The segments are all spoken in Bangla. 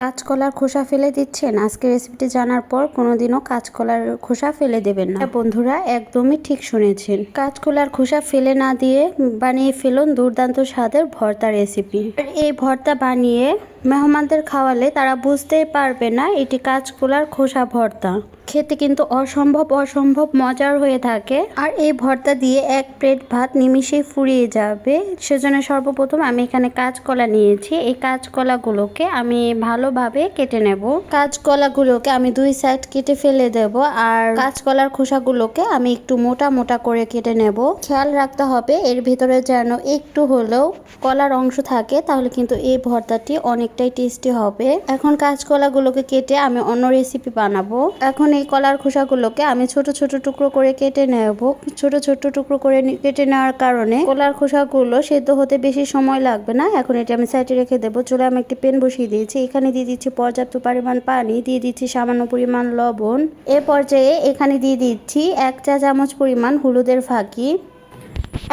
কাঁচকলার খোসা ফেলে দিচ্ছেন? আজকের রেসিপিটি জানার পর কোনোদিনও কাঁচকলার খোসা ফেলে দেবেন না। বন্ধুরা, একদমই ঠিক শুনেছেন। কাঁচকলার খোসা ফেলে না দিয়ে বানিয়ে ফেলুন দুর্দান্ত স্বাদের ভর্তা রেসিপি। আর এই ভর্তা বানিয়ে মেহমানদের খাওয়ালে তারা বুঝতেই পারবে না এটি কাঁচকলার খোসা ভর্তা। খেতে কিন্তু অসম্ভব মজার হয়ে থাকে। আর এই ভর্তা দিয়ে এক প্লেট ভাত নিমিশেই ফুরিয়ে যাবে। সেজন্য সর্বপ্রথম আমি এখানে কাঁচকলা নিয়েছি। এই কাঁচকলাগুলোকে আমি ভালোভাবে কেটে নেব। কাঁচকলাগুলোকে আমি দুই সাইড কেটে ফেলে দেব। আর কাঁচকলার খোসাগুলোকে আমি একটু মোটা মোটা করে কেটে নেব। খেয়াল রাখতে হবে এর ভিতরে যেন একটু হলেও কলার অংশ থাকে, তাহলে কিন্তু এই ভর্তাটি অনেকটাই টেস্টি হবে। এখন কাঁচকলাগুলোকে কেটে আমি অন্য রেসিপি বানাবো। এখন এই কলার খোসাগুলোকে আমি ছোট ছোট টুকরো করে কেটে নেব। ছোট ছোট টুকরো করে কেটে নেওয়ার কারণে কলার খোসাগুলো সেদ্ধ হতে বেশি সময় লাগবে না। এখন এটা আমি সাইডে রেখে দেবো। চুলায় আমি একটি প্যান বসিয়ে দিয়েছি। এখানে দিয়ে দিচ্ছি পর্যাপ্ত পরিমাণ পানি, দিয়ে দিচ্ছি সামান্য পরিমাণ লবণ। এ পর্যায়ে এখানে দিয়ে দিচ্ছি 1 চা চামচ পরিমাণ হলুদের ফাঁকি।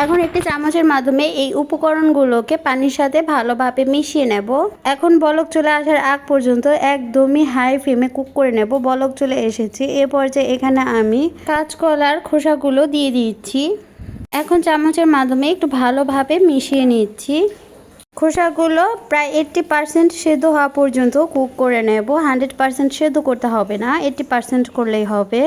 এখন একটি চামচের মাধ্যমে এই উপকরণগুলোকে পানির সাথে ভালোভাবে মিশিয়ে নেব। এখন বলক চলে আসার আগ পর্যন্ত একদমই হাই ফ্লেমে কুক করে নেব। বলক চলে এসেছে। এ পর্যায়ে এখানে আমি কাঁচকলার খোসাগুলো দিয়ে দিচ্ছি। এখন চামচের মাধ্যমে একটু ভালোভাবে মিশিয়ে নিচ্ছি। খোসাগুলো প্রায় 80% সেদ্ধ হওয়া পর্যন্ত কুক করে নেব। 100% সেদ্ধ করতে হবে না, 80% করলেই হবে।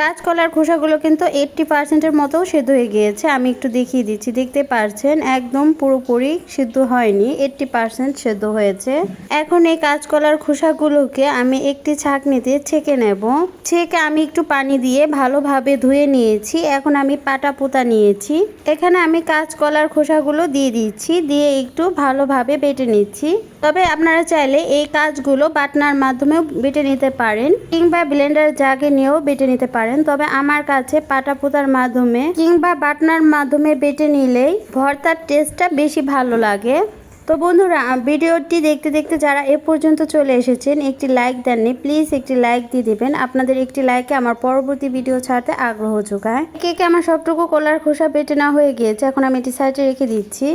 কাঁচকলার খোসাগুলো কিন্তু 80%-এর মতো সেদ্ধ হয়ে গিয়েছে। আমি একটু দেখিয়ে দিচ্ছি, দেখতে পাচ্ছেন একদম পুরোপুরি সিদ্ধ হয়নি, 80% সেদ্ধ হয়েছে। এখন এই কাঁচকলার খোসাগুলোকে আমি একটি ছাঁকনিতে ছেঁকে নেব। ছেঁকে আমি একটু পানি দিয়ে ভালোভাবে ধুয়ে নিয়েছি। এখন আমি পাটা পোতা নিয়েছি। এখানে আমি কাঁচকলার খোসাগুলো দিয়ে দিচ্ছি, দিয়ে একটু ভালোভাবে বেটে নিচ্ছি। তবে আপনারা চাইলে এই কাজগুলো বাটনার মাধ্যমেও বেটে নিতে পারেন, কিংবা ব্লেন্ডার জাগে নিয়েও বেটে নিতে পারেন। তবে আমার কাছে পাটা পোতার মাধ্যমে কিংবা বাটনার মাধ্যমে বেটে নিলেই ভর্তার টেস্টটা বেশি ভালো লাগে। তো বন্ধুরা, ভিডিওটি দেখতে দেখতে যারা এ পর্যন্ত চলে এসেছেন, একটি লাইক দেননি, প্লিজ একটি লাইক দিয়ে দিবেন। আপনাদের একটি লাইকে আমার পরবর্তী ভিডিও ছাড়তে আগ্রহ যোগায়। কেকে আমার সবটুকু কলার খোসা বেটে নেওয়া হয়ে গিয়েছে। এখন আমি এটি সাইডে রেখে দিচ্ছি।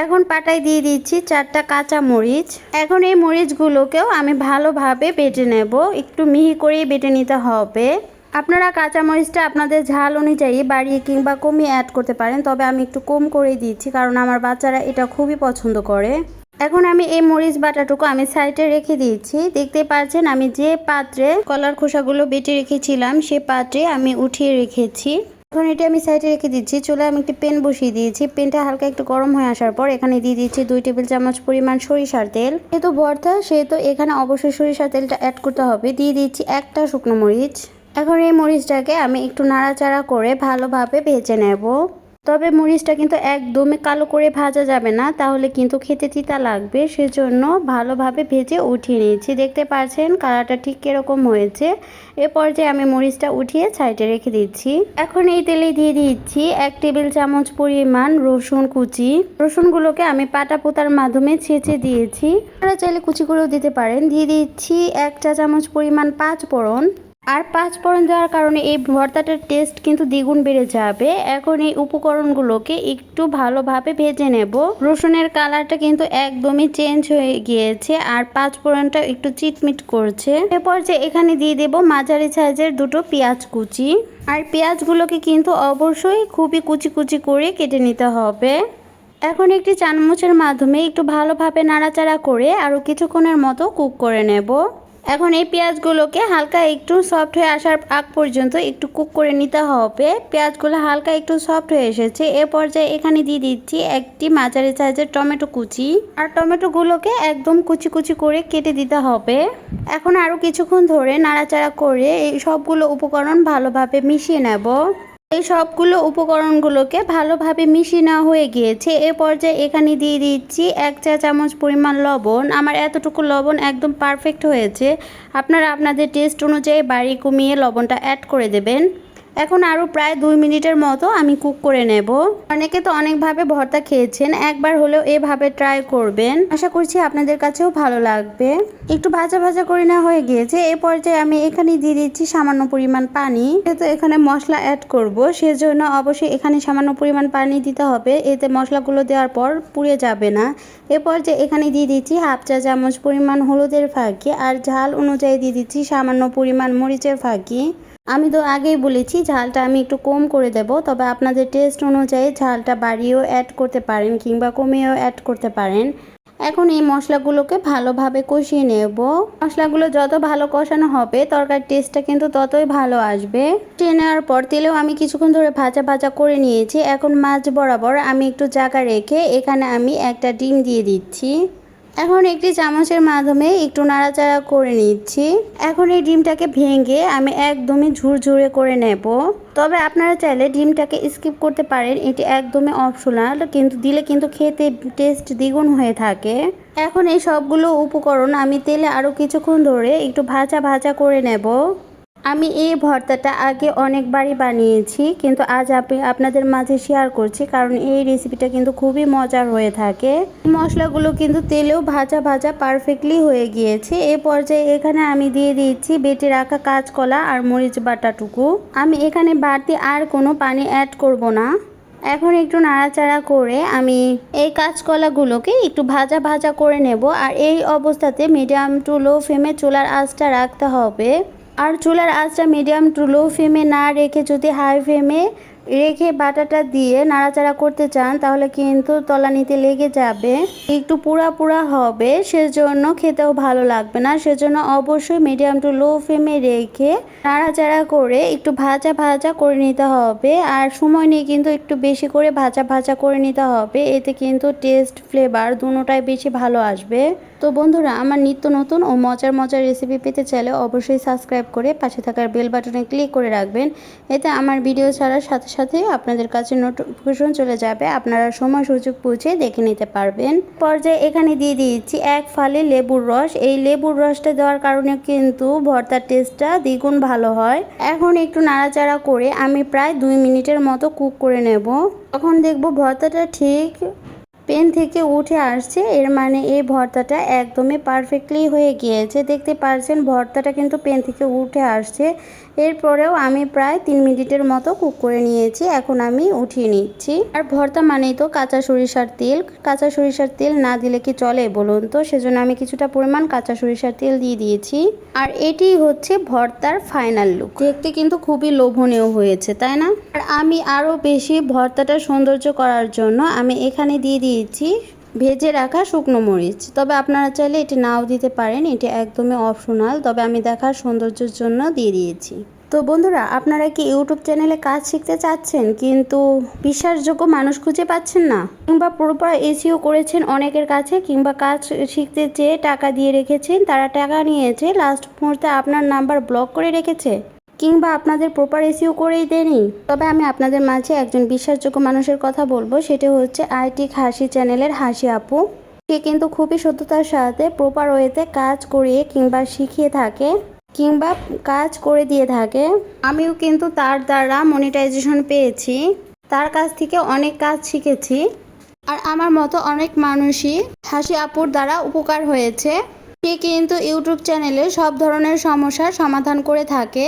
এখন পাটায় দিয়ে দিচ্ছি 4টা কাঁচা মরিচ। এখন এই মরিচগুলোকেও আমি ভালোভাবে বেটে নেব। একটু মিহি করেই বেটে নিতে হবে। আপনারা কাঁচামরিচটা আপনাদের ঝাল অনুযায়ী বাড়িয়ে কিংবা কমিয়ে অ্যাড করতে পারেন। তবে আমি একটু কম করে দিচ্ছি, কারণ আমার বাচ্চারা এটা খুবই পছন্দ করে। এখন আমি এই মরিচ বাটাটুকু আমি সাইডে রেখে দিয়েছি। দেখতে পাচ্ছেন আমি যে পাত্রে কলার খোসাগুলো বেটে রেখেছিলাম সে পাত্রে আমি উঠিয়ে রেখেছি। এখন এটা আমি সাইডে রেখে দিচ্ছি। চুলায় আমি একটি প্যান বসিয়ে দিয়েছি। প্যানটা হালকা একটু গরম হয়ে আসার পর এখানে দিয়ে দিচ্ছি 2 টেবিল চামচ পরিমাণ সরিষার তেল। যেহেতু ভর্তা সেহেতু এখানে অবশ্যই সরিষার তেলটা অ্যাড করতে হবে। দিয়ে দিচ্ছি 1টা শুকনো মরিচ। এখন এই মরিচটাকে আমি একটু নাড়াচাড়া করে ভালোভাবে ভেজে নেব। তবে মরিচটা কিন্তু একদমই কালো করে ভাজা যাবে না, তাহলে কিন্তু খেতে তিতা লাগবে। সেজন্য ভালোভাবে ভেজে উঠিয়ে নিয়েছি। দেখতে পাচ্ছেন কালারটা ঠিক কিরকম হয়েছে। এ পর্যায়ে আমি মরিচটা উঠিয়ে সাইডে রেখে দিচ্ছি। এখন এই তেলে দিয়ে দিচ্ছি 1 টেবিল চামচ পরিমাণ রসুন কুচি। রসুনগুলোকে আমি পাটা পোতার মাধ্যমে ছেঁচে দিয়েছি। আপনারা চাইলে কুচি করেও দিতে পারেন। দিয়ে দিচ্ছি 1 চা চামচ পরিমাণ 5 ফোড়ন। আর 5 ফোড়ন দেওয়ার কারণে এই ভর্তাটার টেস্ট কিন্তু দ্বিগুণ বেড়ে যাবে। এখন এই উপকরণগুলোকে একটু ভালোভাবে ভেজে নেব। রসুনের কালারটা কিন্তু একদমই চেঞ্জ হয়ে গিয়েছে, আর 5 ফোড়নটা একটু চিটমিট করছে। এরপর যে এখানে দিয়ে দেব মাঝারি সাইজের 2টো পেঁয়াজ কুচি। আর পেঁয়াজগুলোকে কিন্তু অবশ্যই খুবই কুচি কুচি করে কেটে নিতে হবে। এখন একটি চামচের মাধ্যমে একটু ভালোভাবে নাড়াচাড়া করে আরও কিছুক্ষণের মতো কুক করে নেব। এখন এই পেঁয়াজগুলোকে হালকা একটু সফট হয়ে আসার আগ পর্যন্ত একটু কুক করে নিতে হবে। পেঁয়াজগুলো হালকা একটু সফট হয়ে এসেছে। এ পর্যায়ে এখানে দিয়ে দিচ্ছি একটি মাঝারি সাইজের টমেটো কুচি। আর টমেটোগুলোকে একদম কুচি কুচি করে কেটে দিতে হবে। এখন আরও কিছুক্ষণ ধরে নাড়াচাড়া করে এই সবগুলো উপকরণ ভালোভাবে মিশিয়ে নেব। এই সবগুলো উপকরণগুলোকে ভালোভাবে মিশিয়ে নেওয়া হয়ে গিয়েছে। এ পর্যায়ে এখানে দিয়ে দিচ্ছি 1 চা চামচ পরিমাণ লবণ। আমার এতটুকু লবণ একদম পারফেক্ট হয়েছে। আপনারা আপনাদের টেস্ট অনুযায়ী বাড়ি কমিয়ে লবণটা অ্যাড করে দেবেন। এখন আরও প্রায় 2 মিনিটের মতো আমি কুক করে নেব। অনেকে তো অনেকভাবে ভর্তা খেয়েছেন, একবার হলেও এভাবে ট্রাই করবেন। আশা করছি আপনাদের কাছেও ভালো লাগবে। একটু ভাজা ভাজা করে নেওয়া হয়ে গিয়েছে। এই পর্যায়ে আমি এখানে দিয়ে দিচ্ছি সামান্য পরিমাণ পানি। যেহেতু এখানে মশলা অ্যাড করব, সেজন্য অবশ্যই এখানে সামান্য পরিমাণ পানি দিতে হবে, এতে মশলাগুলো দেওয়ার পর পুড়ে যাবে না। এ পর্যায়ে এখানে দিয়ে দিচ্ছি হাফ চা চামচ পরিমাণ হলুদের ফাঁকি, আর ঝাল অনুযায়ী দিয়ে দিচ্ছি সামান্য পরিমাণ মরিচের ফাঁকি। আমি তো আগেই বলেছি ঝালটা আমি একটু কম করে দেব, তবে আপনাদের টেস্ট অনুযায়ী ঝালটা বাড়িয়েও অ্যাড করতে পারেন কিংবা কমিয়েও অ্যাড করতে পারেন। এখন এই মশলাগুলোকে ভালোভাবে কষিয়ে নেব। মশলাগুলো যত ভালো কষানো হবে তরকারির টেস্টটা কিন্তু ততই ভালো আসবে। কষিয়ে নেওয়ার পর তেলেও আমি কিছুক্ষণ ধরে ভাজা ভাজা করে নিয়েছি। এখন মাছ বরাবর আমি একটু জায়গা রেখে এখানে আমি একটা ডিম দিয়ে দিচ্ছি। এখন একটি চামচের মাধ্যমে একটু নাড়াচাড়া করে নিচ্ছি। এখন এই ডিমটাকে ভেঙে আমি একদমই ঝুরঝুরে করে নেব। তবে আপনারা চাইলে ডিমটাকে স্কিপ করতে পারেন, এটি একদমই অপশনাল, কিন্তু দিলে কিন্তু খেতে টেস্ট দ্বিগুণ হয়ে থাকে। এখন এই সবগুলো উপকরণ আমি তেলে আরও কিছুক্ষণ ধরে একটু ভাজা ভাজা করে নেব। আমি এই ভর্তাটা আগে অনেকবারই বানিয়েছি, কিন্তু আজ আপনাদের মাঝে শেয়ার করছি, কারণ এই রেসিপিটা কিন্তু খুবই মজার হয়ে থাকে। মশলাগুলো কিন্তু তেলেও ভাজা ভাজা পারফেক্টলি হয়ে গিয়েছে। এই পর্যায়ে এখানে আমি দিয়ে দিচ্ছি বেটে রাখা কাঁচকলা আর মরিচ বাটাটুকু। আমি এখানে বাড়তি আর কোনো পানি অ্যাড করব না। এখন একটু নাড়াচাড়া করে আমি এই কাঁচকলাগুলোকে একটু ভাজা ভাজা করে নেব। আর এই অবস্থাতে মিডিয়াম টু লো ফ্লেমে চুলার আঁচটা রাখতে হবে। আর চুলার আঁচটা মিডিয়াম টু লো ফ্লেমে না রেখে যদি হাই ফ্লেমে রেখে বাটাটা দিয়ে নাড়াচাড়া করতে চান তাহলে কিন্তু তলানিতে লেগে যাবে, একটু পুড়া পুড়া হবে, সেজন্য খেতেও ভালো লাগবে না। সেজন্য অবশ্যই মিডিয়াম টু লো ফ্লেমে রেখে নাড়াচাড়া করে একটু ভাজা ভাজা করে নিতে হবে। আর সময় নিয়ে কিন্তু একটু বেশি করে ভাজা ভাজা করে নিতে হবে, এতে কিন্তু টেস্ট ফ্লেভার দুটোটাই বেশি ভালো আসবে। তো বন্ধুরা, আমার নিত্য নতুন ও মজার মজার রেসিপি পেতে চাইলে অবশ্যই সাবস্ক্রাইব করে পাশে থাকার বেল বাটনে ক্লিক করে রাখবেন। এতে আমার ভিডিও ছাড়ার সাথে সাথে আপনাদের কাছে নোটিফিকেশন চলে যাবে, আপনারা সময় সুযোগ বুঝে দেখে নিতে পারবেন। পর্যায়ে এখানে দিয়ে দিয়েছি এক ফালি লেবুর রস। এই লেবুর রসটা দেওয়ার কারণে কিন্তু ভর্তার টেস্টটা দ্বিগুণ ভালো হয়। এখন একটু নাড়াচাড়া করে আমি প্রায় 2 মিনিটের মতো কুক করে নেব। তখন দেখব ভর্তাটা ঠিক পেন থেকে উঠে আসছে, এর মানে এই ভর্তাটা একদমই পারফেক্টলি হয়ে গিয়েছে। দেখতে পাচ্ছেন ভর্তাটা কিন্তু পেন থেকে উঠে আসছে। এরপরেও আমি প্রায় 3 মিনিটের মতো কুক করে নিয়েছি। এখন আমি উঠিয়ে নিচ্ছি। আর ভর্তা মানেই তো কাঁচা সরিষার তেল। কাঁচা সরিষার তেল না দিলে কি চলে বলুন তো, সেজন্য আমি কিছুটা পরিমাণ কাঁচা সরিষার তেল দিয়ে দিয়েছি। আর এটি হচ্ছে ভর্তার ফাইনাল লুক। দেখতে কিন্তু খুবই লোভনীয় হয়েছে, তাই না? আর আমি আরও বেশি ভর্তাটা সৌন্দর্য করার জন্য আমি এখানে দিয়ে দিয়েছি ভেজে রাখা শুকনো মরিচ। তবে আপনারা চাইলে এটি নাও দিতে পারেন, এটি একদমই অপশনাল, তবে আমি দেখার সৌন্দর্যের জন্য দিয়ে দিয়েছি। তো বন্ধুরা, আপনারা কি ইউটিউব চ্যানেলে কাজ শিখতে চাচ্ছেন কিন্তু বিশ্বাসযোগ্য মানুষ খুঁজে পাচ্ছেন না, কিংবা প্রপার এসইও করেছেন অনেকের কাছে, কিংবা কাজ শিখতে চেয়ে টাকা দিয়ে রেখেছেন, তারা টাকা নিয়েছে, লাস্ট মুহূর্তে আপনার নাম্বার ব্লক করে রেখেছে, কিংবা আপনাদের প্রপার এসইও করেই দেয়নি? তবে আমি আপনাদের মাঝে একজন বিশ্বাসযোগ্য মানুষের কথা বলবো, সেটা হচ্ছে আইটি হাসি চ্যানেলের হাসি আপু। সে কিন্তু খুবই সত্যতার সাথে প্রপার ওয়েতে কাজ করিয়ে কিংবা শিখিয়ে থাকে, কিংবা কাজ করে দিয়ে থাকে। আমিও কিন্তু তার দ্বারা মনিটাইজেশন পেয়েছি, তার কাছ থেকে অনেক কাজ শিখেছি। আর আমার মতো অনেক মানুষই হাসি আপুর দ্বারা উপকার হয়েছে। সে কিন্তু ইউটিউব চ্যানেলে সব ধরনের সমস্যার সমাধান করে থাকে।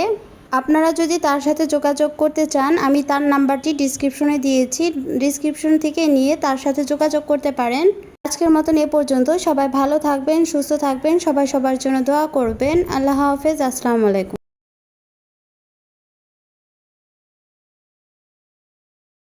আপনারা যদি তার সাথে যোগাযোগ করতে চান, আমি তার নাম্বারটি ডিসক্রিপশনে দিয়েছি, ডিসক্রিপশন থেকে নিয়ে তার সাথে যোগাযোগ করতে পারেন। আজকের মতন এ পর্যন্ত। সবাই ভালো থাকবেন, সুস্থ থাকবেন, সবাই সবার জন্য দোয়া করবেন। আল্লাহ হাফেজ, আসসালামু আলাইকুম।